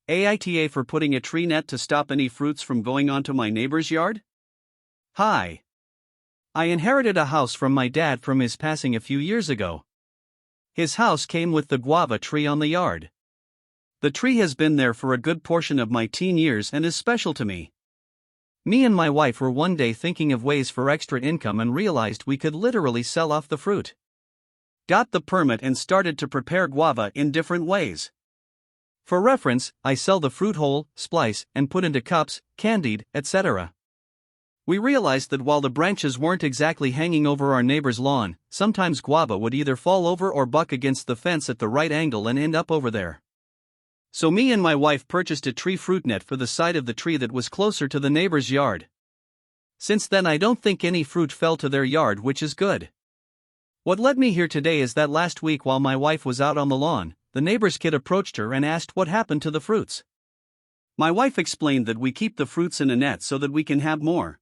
AITA for putting a tree net to stop any fruits from going onto my neighbor's yard? Hi. I inherited a house from my dad from his passing a few years ago. His house came with the guava tree on the yard. The tree has been there for a good portion of my teen years and is special to me. Me and my wife were one day thinking of ways for extra income and realized we could literally sell off the fruit. Got the permit and started to prepare guava in different ways. For reference, I sell the fruit whole, splice, and put into cups, candied, etc. We realized that while the branches weren't exactly hanging over our neighbor's lawn, sometimes guava would either fall over or buck against the fence at the right angle and end up over there. So me and my wife purchased a tree fruit net for the side of the tree that was closer to the neighbor's yard. Since then I don't think any fruit fell to their yard, which is good. What led me here today is that last week while my wife was out on the lawn, the neighbor's kid approached her and asked what happened to the fruits. My wife explained that we keep the fruits in a net so that we can have more.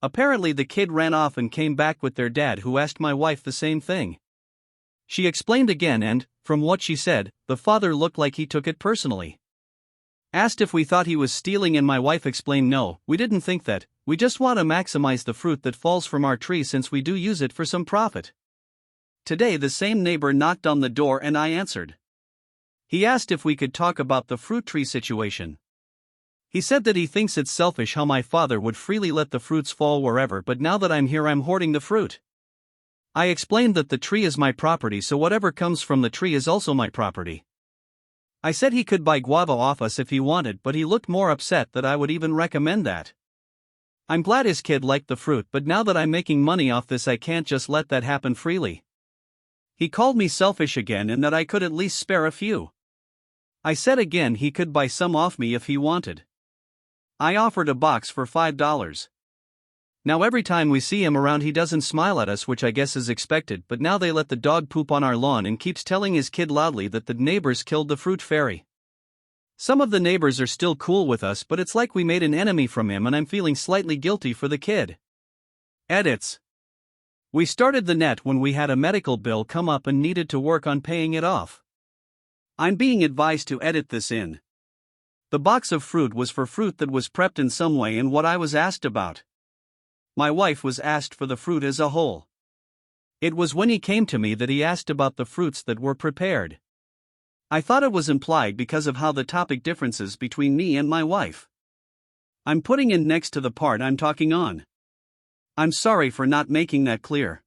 Apparently the kid ran off and came back with their dad, who asked my wife the same thing. She explained again and, from what she said, the father looked like he took it personally. Asked if we thought he was stealing and my wife explained no, we didn't think that, we just want to maximize the fruit that falls from our tree since we do use it for some profit. Today the same neighbor knocked on the door and I answered. He asked if we could talk about the fruit tree situation. He said that he thinks it's selfish how my father would freely let the fruits fall wherever, but now that I'm here I'm hoarding the fruit. I explained that the tree is my property, so whatever comes from the tree is also my property. I said he could buy guava off us if he wanted, but he looked more upset that I would even recommend that. I'm glad his kid liked the fruit, but now that I'm making money off this I can't just let that happen freely. He called me selfish again and that I could at least spare a few. I said again he could buy some off me if he wanted. I offered a box for $5. Now every time we see him around he doesn't smile at us, which I guess is expected, but now they let the dog poop on our lawn and keeps telling his kid loudly that the neighbors killed the fruit fairy. Some of the neighbors are still cool with us, but it's like we made an enemy from him and I'm feeling slightly guilty for the kid. Edits. We started the net when we had a medical bill come up and needed to work on paying it off. I'm being advised to edit this in. The box of fruit was for fruit that was prepped in some way and what I was asked about. My wife was asked for the fruit as a whole. It was when he came to me that he asked about the fruits that were prepared. I thought it was implied because of how the topic differences between me and my wife. I'm putting in next to the part I'm talking on. I'm sorry for not making that clear.